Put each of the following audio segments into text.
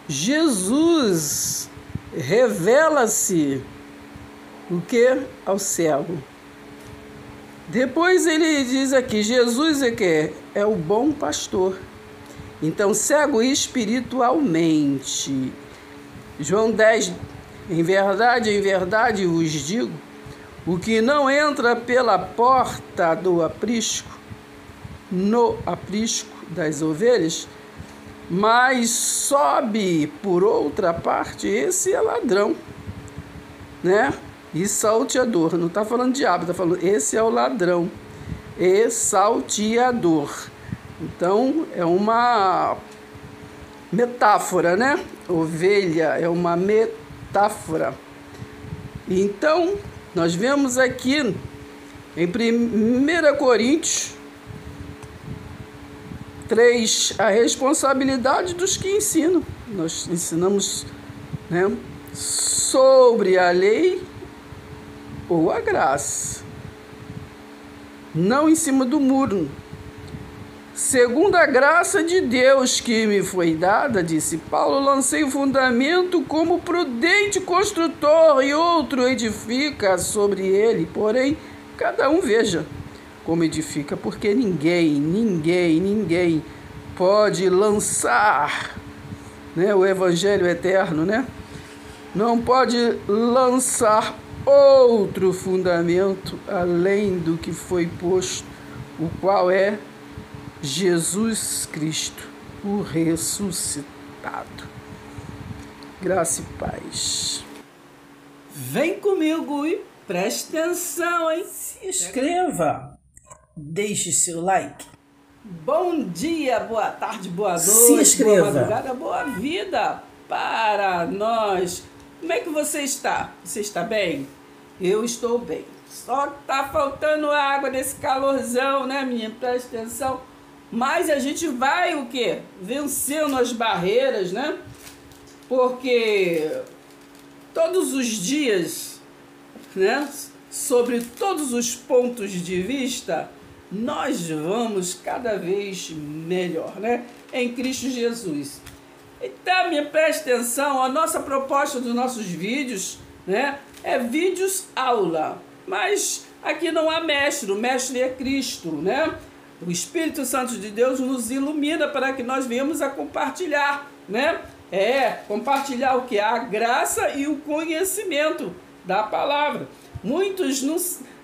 Jesus revela-se o que? Ao cego. Depois ele diz aqui, Jesus é que é o bom pastor. Então, cego espiritualmente. João 10, em verdade vos digo, o que não entra pela porta do aprisco, no aprisco das ovelhas, mas sobe por outra parte, esse é ladrão, né? E salteador. Não está falando diabo, está falando esse é o ladrão e salteador. Então, é uma metáfora, né? Ovelha é uma metáfora. Então, nós vemos aqui em 1 Coríntios 3, a responsabilidade dos que ensinam. Nós ensinamos, né, sobre a lei ou a graça, não em cima do muro. Segundo a graça de Deus que me foi dada, disse Paulo, lancei o fundamento como prudente construtor e outro edifica sobre ele. Porém, cada um veja como edifica, porque ninguém pode lançar, né, o evangelho eterno, né? Não pode lançar outro fundamento além do que foi posto, o qual é Jesus Cristo, o ressuscitado. Graça e paz. Vem comigo e preste atenção, hein? Se inscreva, deixe seu like. Bom dia, boa tarde, boa noite, Se inscreva. boa madrugada, boa vida para nós. Como é que você está? Você está bem? Eu estou bem. Só que tá faltando água nesse calorzão, né, menina? Preste atenção. Mas a gente vai o quê? Vencendo as barreiras, né? Porque todos os dias, né, sobre todos os pontos de vista, nós vamos cada vez melhor, né? Em Cristo Jesus. Então, me preste atenção, a nossa proposta dos nossos vídeos, né, é vídeos aula. Mas aqui não há mestre, o mestre é Cristo, né? O Espírito Santo de Deus nos ilumina para que nós venhamos a compartilhar, né? Compartilhar o que? A graça e o conhecimento da palavra. Muitos não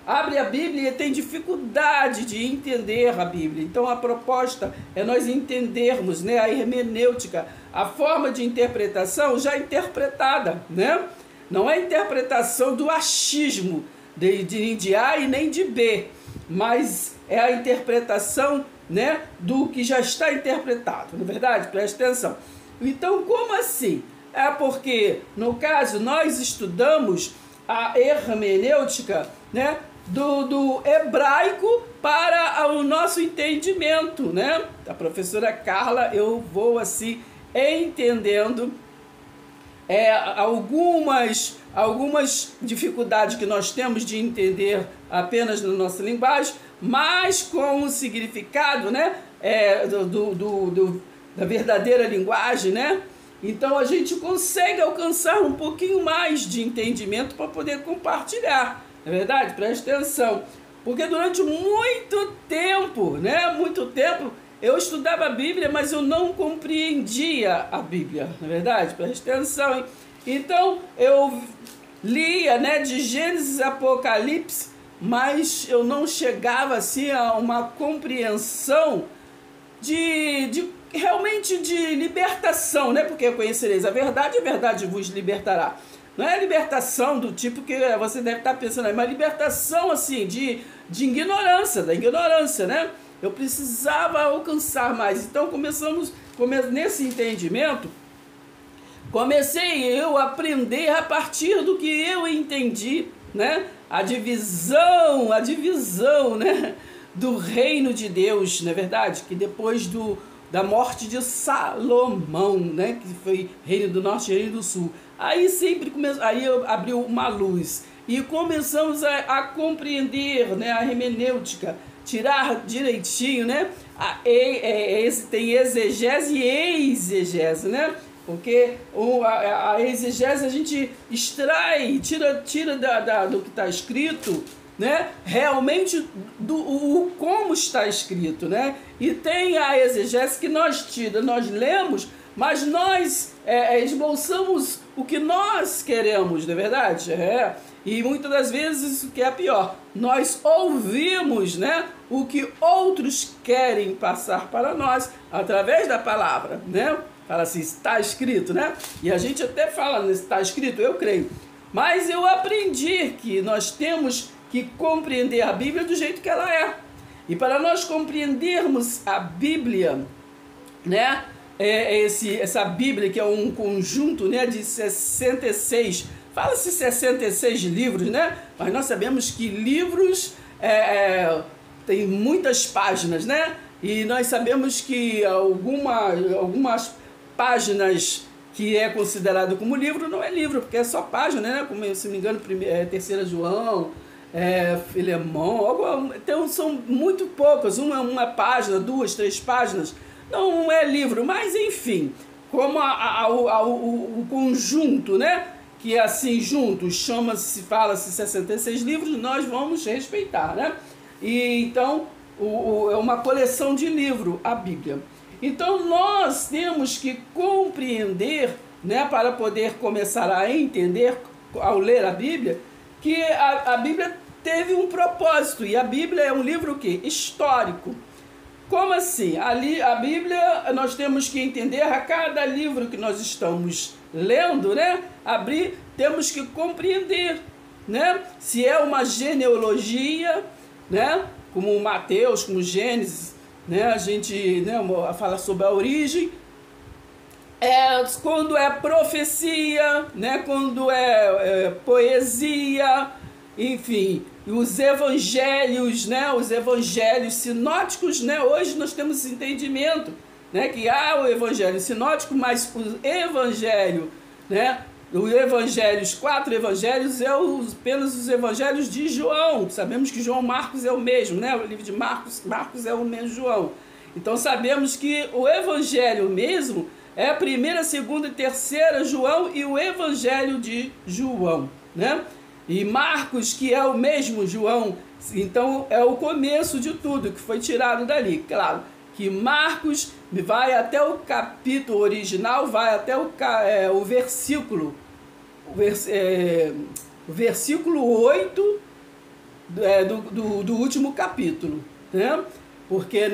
abrem a Bíblia e têm dificuldade de entender a Bíblia. Então a proposta é nós entendermos, né, a hermenêutica, a forma de interpretação já interpretada, né? Não é interpretação do achismo de A e nem de B, mas é a interpretação, né, do que já está interpretado, não é verdade? Preste atenção. Então, como assim? É porque, no caso, nós estudamos a hermenêutica, né, do hebraico para o nosso entendimento, né? A professora Carla, eu vou assim entendendo algumas dificuldades que nós temos de entender apenas na nossa linguagem, mas com o significado, né, da verdadeira linguagem, né? Então a gente consegue alcançar um pouquinho mais de entendimento para poder compartilhar, não é verdade? Preste atenção, porque durante muito tempo, né, eu estudava a Bíblia, mas eu não compreendia a Bíblia, não é verdade? Preste atenção, hein? Então eu lia, né, de Gênesis a Apocalipse, mas eu não chegava assim a uma compreensão realmente de libertação, né? Porque conhecereis a verdade vos libertará. Não é libertação do tipo que você deve estar pensando aí, mas libertação assim de ignorância, da ignorância, né? Eu precisava alcançar mais. Então nesse entendimento, comecei eu a aprender a partir do que eu entendi, né? A divisão, né, do reino de Deus, não é verdade? Que depois da morte de Salomão, né, que foi reino do norte e reino do sul, aí abriu uma luz e começamos a compreender, né, a hermenêutica, tirar direitinho, né? Tem exegese e exegese, né? Porque a exegese a gente extrai, tira do que está escrito, né? Realmente o como está escrito, né? E tem a exegese que nós lemos, mas nós esboçamos o que nós queremos, não é verdade? E muitas das vezes o que é pior, nós ouvimos, né, o que outros querem passar para nós através da palavra, né? Fala assim, está escrito, né? E a gente até fala, está escrito, eu creio. Mas eu aprendi que nós temos que compreender a Bíblia do jeito que ela é. E para nós compreendermos a Bíblia, né? Essa Bíblia que é um conjunto, né, de 66, fala-se 66 livros, né? Mas nós sabemos que livros tem muitas páginas, né? E nós sabemos que algumas páginas que é considerado como livro não é livro, porque é só página, né? Como, se não me engano, 3 João, Filemão, então são muito poucas, uma página, 2, 3 páginas. Não é livro, mas enfim, como o conjunto, né? Que assim juntos fala-se 66 livros, nós vamos respeitar, né? E então é uma coleção de livros, a Bíblia. Então nós temos que compreender, né? Para poder começar a entender ao ler a Bíblia, que a Bíblia teve um propósito, e a Bíblia é um livro o quê? Histórico. Como assim? A Bíblia, nós temos que entender a cada livro que nós estamos lendo, né? Abrir, temos que compreender, né? Se é uma genealogia, né? Como Mateus, como Gênesis, né? A gente, né, fala sobre a origem. Quando é profecia, né? Quando é poesia, enfim, os evangelhos, né? Os evangelhos sinóticos, né? Hoje nós temos esse entendimento, né? Que há o evangelho sinótico, mas o evangelho, né? Os 4 evangelhos apenas os evangelhos de João. Sabemos que João Marcos é o mesmo, né? O livro de Marcos é o mesmo João. Então sabemos que o evangelho mesmo é a 1ª, 2ª e 3ª João e o evangelho de João, né? E Marcos, que é o mesmo João, então é o começo de tudo que foi tirado dali. Claro que Marcos vai até o capítulo original, vai até o versículo 8 do último capítulo, né? Porque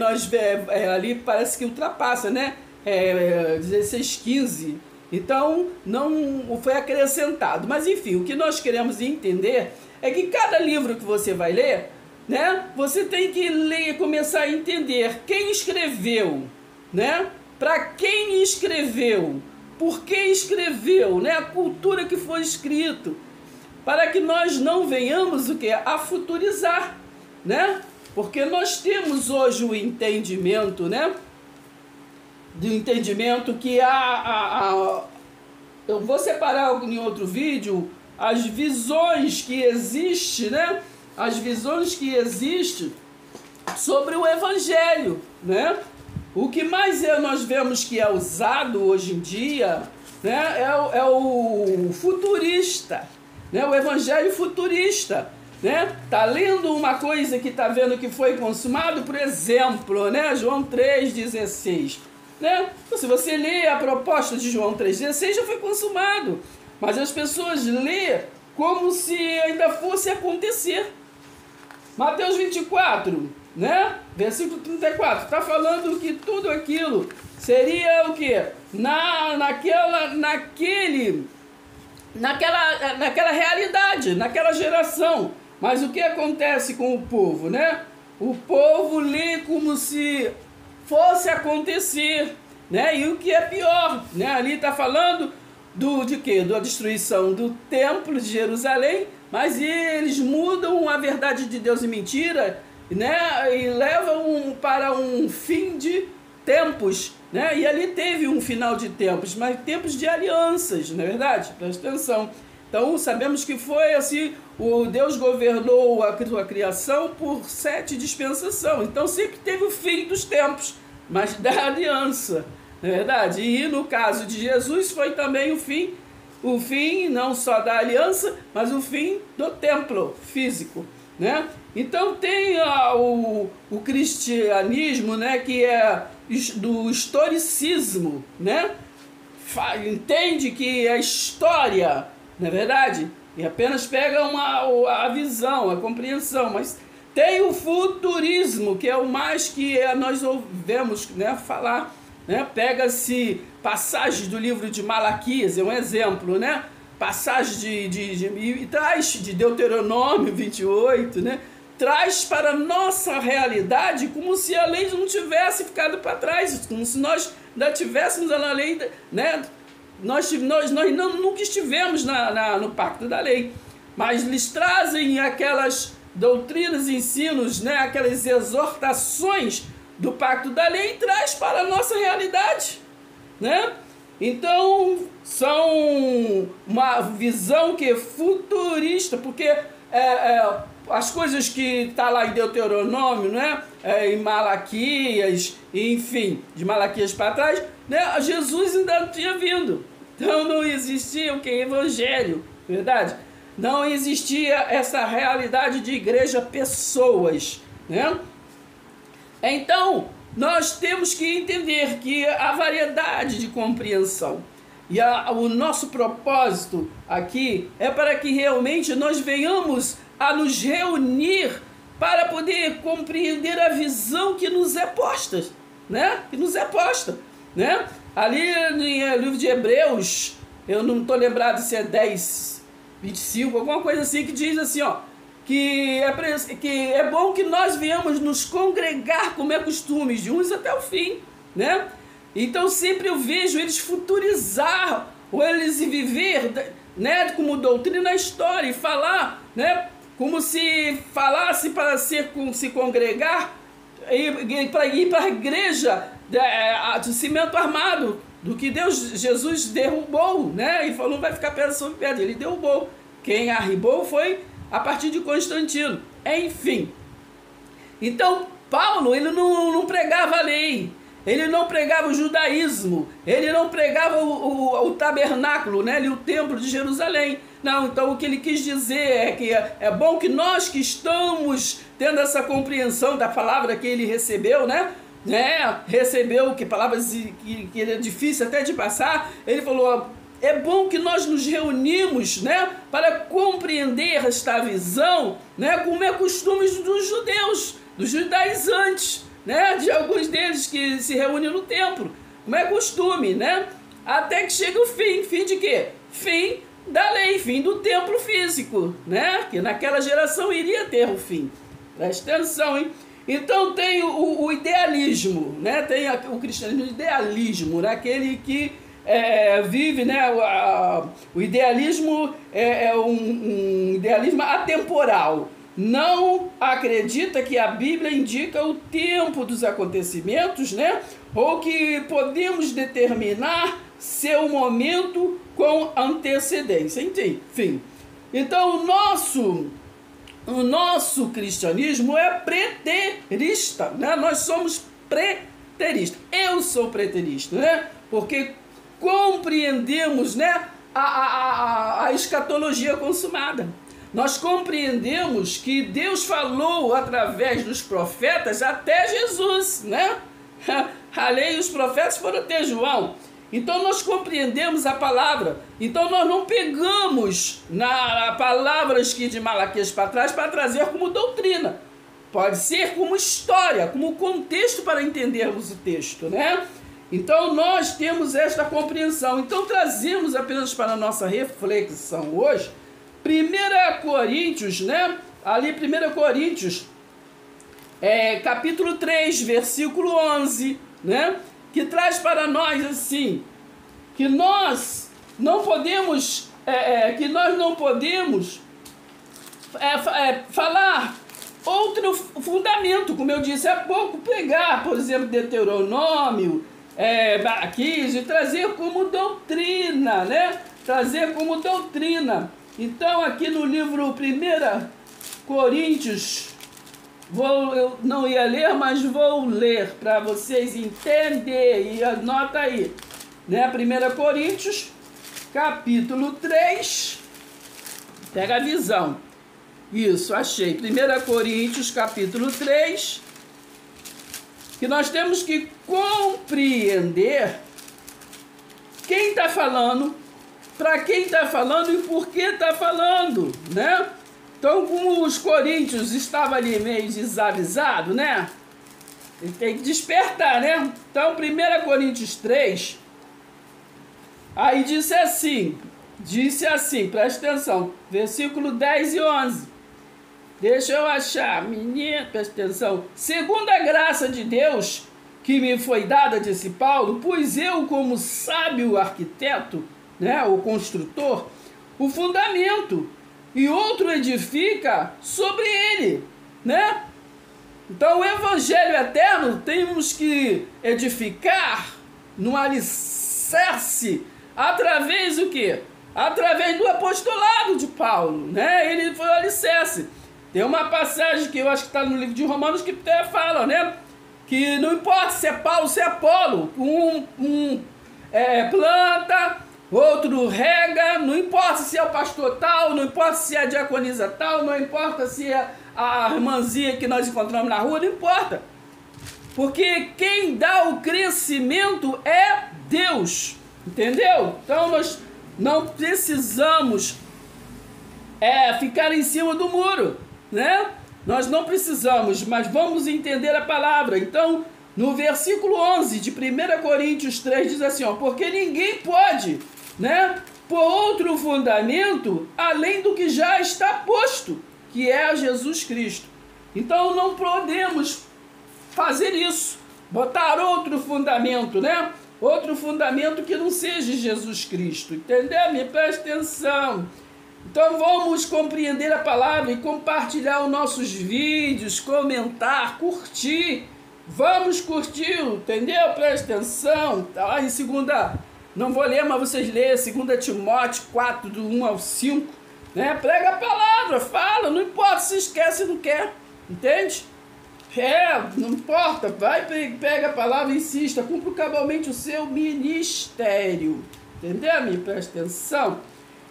ali parece que ultrapassa, né? 16, 15. Então, não foi acrescentado. Mas, enfim, o que nós queremos entender é que cada livro que você vai ler, né, você tem que ler, começar a entender quem escreveu, né, para quem escreveu, por que escreveu, né, a cultura que foi escrito, para que nós não venhamos a futurizar, né, porque nós temos hoje o entendimento, né, do entendimento que eu vou separar em outro vídeo as visões que existem, né? As visões que existem sobre o Evangelho, né? O que mais nós vemos que é usado hoje em dia, né? É o futurista, né? O Evangelho futurista, né? Tá lendo uma coisa que tá vendo que foi consumado, por exemplo, né? João 3,16. Né? Então, se você lê a proposta de João 3,16, já foi consumado. Mas as pessoas lê como se ainda fosse acontecer. Mateus 24, né? Versículo 34, está falando que tudo aquilo seria o quê? Naquela realidade, naquela geração. Mas o que acontece com o povo, né? O povo lê como se fosse acontecer, né? E o que é pior, né? Ali está falando de quê? Da destruição do templo de Jerusalém, mas eles mudam a verdade de Deus em mentira, né? E levam para um fim de tempos, né? E ali teve um final de tempos, mas tempos de alianças, não é verdade? Presta atenção. Então sabemos que foi assim, o Deus governou a sua criação por 7 dispensações. Então sempre teve o fim dos tempos, mas da aliança, não é verdade? E no caso de Jesus foi também o fim não só da aliança, mas o fim do templo físico, né? Então tem o cristianismo, né, que é do historicismo, né? Entende que a história, não é verdade? E apenas pega a visão, a compreensão, mas tem o futurismo, que é o mais que nós ouvemos, né, falar, né? Pega-se passagens do livro de Malaquias, é um exemplo, né? Passagens e traz de Deuteronômio 28, né? Traz para a nossa realidade como se a lei não tivesse ficado para trás, como se nós ainda tivéssemos na lei, né? Nós nunca estivemos no pacto da lei, mas lhes trazem aquelas doutrinas e ensinos, né? Aquelas exortações do pacto da lei e traz para a nossa realidade, né? Então, são uma visão que é futurista, porque as coisas que está lá em Deuteronômio, né? Em Malaquias, enfim, de Malaquias para trás, né? Jesus ainda não tinha vindo. Então não existia o que? Evangelho, verdade? Não existia essa realidade de igreja pessoas, né? Então, nós temos que entender que a variedade de compreensão e o nosso propósito aqui é para que realmente nós venhamos a nos reunir para poder compreender a visão que nos é posta, né? Que nos é posta, né? Ali no livro de Hebreus, eu não estou lembrado se é 10, 25, alguma coisa assim, que diz assim, ó, que é bom que nós venhamos nos congregar como é costume, de uns até o fim, né? Então sempre eu vejo eles futurizar, ou eles viver, né, como doutrina na história, e falar, né, como se falasse para se congregar e para ir para a igreja de cimento armado, do que Jesus derrubou, né? E falou, não vai ficar pedra sobre pedra, ele derrubou. Quem arribou foi a partir de Constantino. Enfim. Então, Paulo, ele não pregava a lei, ele não pregava o judaísmo, ele não pregava o tabernáculo, né? O templo de Jerusalém. Não, então o que ele quis dizer é que é bom que nós que estamos tendo essa compreensão da palavra que ele recebeu, né? Recebeu, que palavras que é difícil até de passar, ele falou, é bom que nós nos reunimos, né, para compreender esta visão, né, como é costume dos judeus, dos judaizantes, né, de alguns deles que se reúnem no templo, como é costume, né, até que chega o fim. Fim de quê? Fim da lei, fim do templo físico, né, que naquela geração iria ter o fim. Presta atenção, hein? Então tem o idealismo, né, tem o cristianismo idealismo, né, aquele que vive, né, o idealismo é um idealismo atemporal. Não acredita que a Bíblia indica o tempo dos acontecimentos, né, ou que podemos determinar seu momento com antecedência. Enfim, então o nosso cristianismo é preterista, né? Nós somos preteristas. Eu sou preterista, né? Porque compreendemos, né, a escatologia consumada. Nós compreendemos que Deus falou através dos profetas até Jesus, né? A lei e os profetas foram até João. Então nós compreendemos a palavra. Então nós não pegamos palavras que de Malaquias para trás para trazer como doutrina. Pode ser como história, como contexto para entendermos o texto, né? Então nós temos esta compreensão. Então trazemos apenas para a nossa reflexão hoje 1 Coríntios, né? Ali 1 Coríntios, capítulo 3, versículo 11, né? Que traz para nós assim, que nós não podemos, falar outro fundamento, como eu disse há pouco, pegar, por exemplo, Deuteronômio, Malaquias, e trazer como doutrina, né? Trazer como doutrina. Então, aqui no livro 1 Coríntios, eu não ia ler, mas vou ler para vocês entenderem. E anota aí, né? 1 Coríntios, capítulo 3. Pega a visão. Isso, achei. 1 Coríntios, capítulo 3. Que nós temos que compreender quem está falando, para quem está falando e por que está falando, né? Então, como os coríntios estavam ali meio desavisados, né? Ele tem que despertar, né? Então, 1 Coríntios 3, aí disse assim, presta atenção, versículo 10 e 11. Deixa eu achar, menina, presta atenção. Segundo a graça de Deus que me foi dada, disse Paulo, pois eu, como sábio arquiteto, né, o construtor, o fundamento, e outro edifica sobre ele, né? Então, o evangelho eterno temos que edificar no alicerce através do quê? Através do apostolado de Paulo, né? Ele foi o alicerce. Tem uma passagem que eu acho que está no livro de Romanos que até fala, né? Que não importa se é Paulo, se é Apolo, planta, outro rega, não importa se é o pastor tal, não importa se é a diaconisa tal, não importa se é a irmãzinha que nós encontramos na rua, não importa. Porque quem dá o crescimento é Deus, entendeu? Então nós não precisamos ficar em cima do muro, né? Nós não precisamos, mas vamos entender a palavra. Então, no versículo 11 de 1 Coríntios 3 diz assim, ó, porque ninguém pode, né, pôr outro fundamento além do que já está posto, que é Jesus Cristo. Então, não podemos fazer isso, botar outro fundamento, né? Outro fundamento que não seja Jesus Cristo, entendeu? Me presta atenção. Então vamos compreender a palavra e compartilhar os nossos vídeos, comentar, curtir. Vamos curtir, entendeu? Presta atenção. Está lá em 2, não vou ler, mas vocês leiam, 2 Timóteo 4, do 1 ao 5. Né? Prega a palavra, fala, não importa se esquece ou não quer, entende? Não importa, vai, pega a palavra e insista, cumpra cabalmente o seu ministério. Entendeu? Me presta atenção.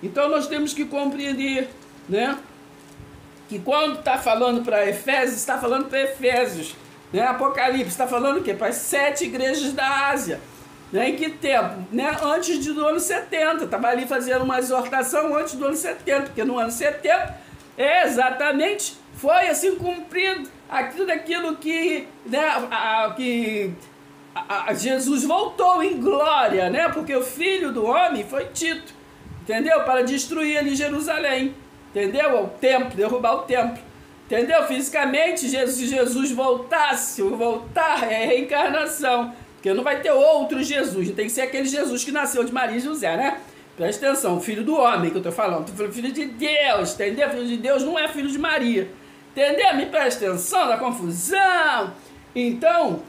Então nós temos que compreender, né, que quando está falando para Efésios, está falando para Efésios, né? Apocalipse está falando o quê? Para as 7 igrejas da Ásia, né? Em que tempo? Né? Antes do ano 70, estava ali fazendo uma exortação antes do ano 70, porque no ano 70 exatamente foi assim cumprido aquilo que, né, Jesus voltou em glória, né? Porque o Filho do Homem foi Tito, entendeu? Para destruir ali Jerusalém, entendeu? O templo, derrubar o templo, entendeu? Fisicamente, Jesus voltar é reencarnação, porque não vai ter outro Jesus, tem que ser aquele Jesus que nasceu de Maria e José, né? Presta atenção, filho do homem que eu tô falando, filho de Deus, entendeu? Filho de Deus não é filho de Maria, entendeu? Me presta atenção na confusão. Então,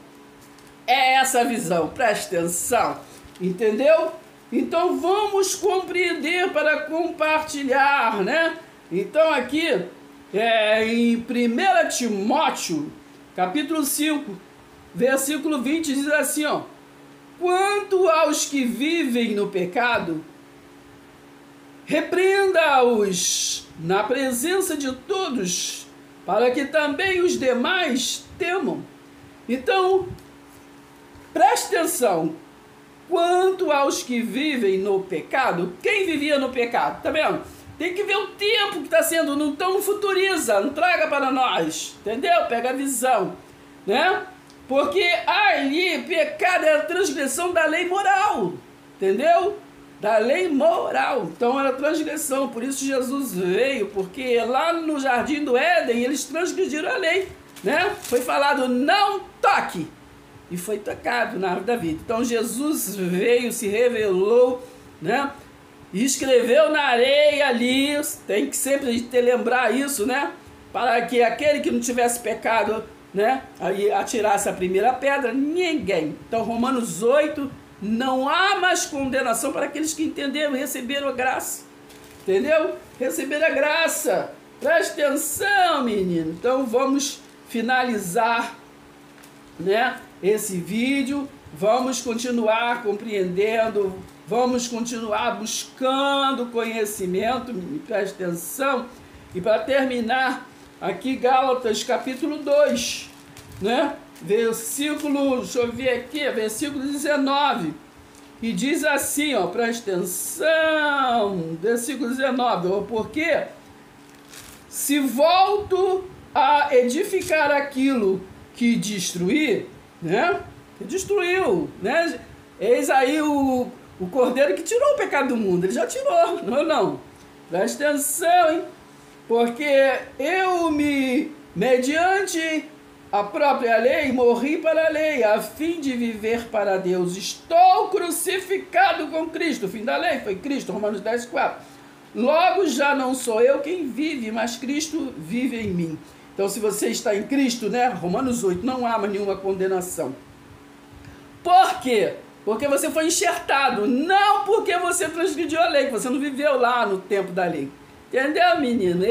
é essa a visão, presta atenção, entendeu? Então vamos compreender para compartilhar, né? Então aqui, em 1 Timóteo, capítulo 5, versículo 20, diz assim, ó, quanto aos que vivem no pecado, repreenda-os na presença de todos, para que também os demais temam. Então, preste atenção. Quanto aos que vivem no pecado, quem vivia no pecado? Tá vendo? Tem que ver o tempo que está sendo, não futuriza, não traga para nós, entendeu? Pega a visão, né? Porque ali, pecado é a transgressão da lei moral, entendeu? Da lei moral, então era transgressão, por isso Jesus veio, porque lá no Jardim do Éden eles transgrediram a lei, né? Foi falado, não toque. E foi tocado na árvore da vida. Então Jesus veio, se revelou, né? E escreveu na areia ali, tem que sempre lembrar isso, né? Para que aquele que não tivesse pecado, né? Aí atirasse a primeira pedra, ninguém. Então Romanos 8, não há mais condenação para aqueles que entenderam e receberam a graça. Entendeu? Receberam a graça. Preste atenção, menino. Então vamos finalizar, né, esse vídeo. Vamos continuar compreendendo, vamos continuar buscando conhecimento, me preste atenção. E para terminar, aqui Gálatas capítulo 2, né, versículo, deixa eu ver aqui, versículo 19, e diz assim, ó, preste atenção, versículo 19, ó, porque se volto a edificar aquilo que destruí, né, que destruiu, né, eis aí o cordeiro que tirou o pecado do mundo, ele já tirou, não, preste atenção, hein, porque eu mediante a própria lei, morri para a lei, a fim de viver para Deus. Estou crucificado com Cristo. O fim da lei foi Cristo, Romanos 10, 4. Logo já não sou eu quem vive, mas Cristo vive em mim. Então, se você está em Cristo, né? Romanos 8, não há mais nenhuma condenação. Por quê? Porque você foi enxertado, não porque você transgrediu a lei, que você não viveu lá no tempo da lei. Entendeu, menino?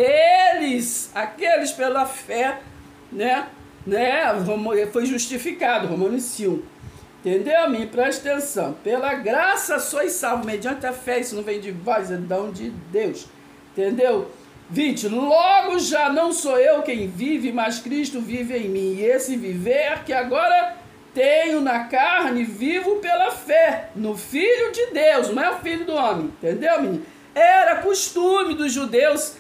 Aqueles pela fé, né, foi justificado, Romanos 5. Entendeu, menino? Presta atenção. Pela graça sois salvos, mediante a fé, isso não vem de vós, é dom de Deus. Entendeu? 20. Logo já não sou eu quem vive, mas Cristo vive em mim. E esse viver que agora tenho na carne, vivo pela fé no Filho de Deus, não é o Filho do homem. Entendeu, menino? Era costume dos judeus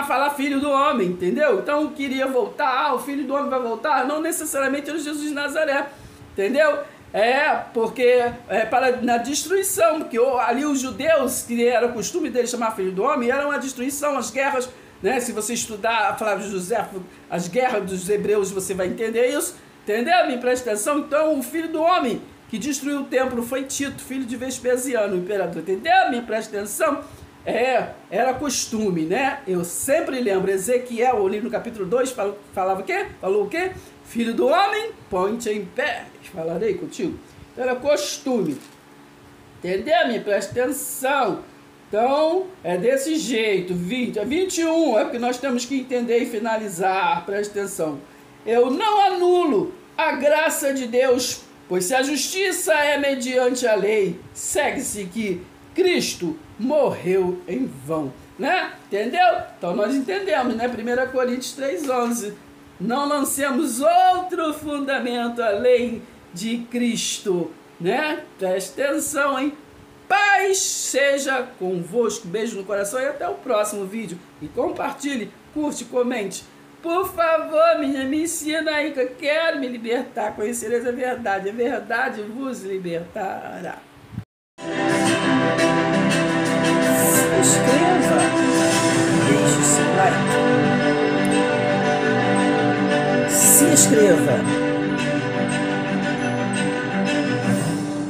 falar filho do homem, entendeu? Então queria voltar, o filho do homem vai voltar, não necessariamente era Jesus de Nazaré, entendeu? Porque na destruição, porque ali os judeus, que era costume deles chamar filho do homem, era uma destruição, as guerras, né? Se você estudar Flávio José, as guerras dos hebreus, você vai entender isso, entendeu? Me presta atenção. Então o filho do homem que destruiu o templo foi Tito, filho de Vespasiano, o imperador, entendeu? Me presta atenção. Era costume, né? Eu sempre lembro, Ezequiel, o livro no capítulo 2, falava o quê? Falou o quê? Filho do homem, põe-te em pé. Falarei contigo. Então, era costume. Entendeu? Me presta atenção. Então, é desse jeito. 21, é porque nós temos que entender e finalizar. Presta atenção. Eu não anulo a graça de Deus, pois se a justiça é mediante a lei, segue-se que Cristo morreu em vão, né? Entendeu? Então nós entendemos, né? 1 Coríntios 3,11. Não lancemos outro fundamento além de Cristo, né? Preste atenção, hein? Paz seja convosco. Beijo no coração e até o próximo vídeo. E compartilhe, curte, comente. Por favor, menina, me ensina aí que eu quero me libertar. Conhecereis a verdade vos libertará. Se inscreva, deixe seu like. Se inscreva.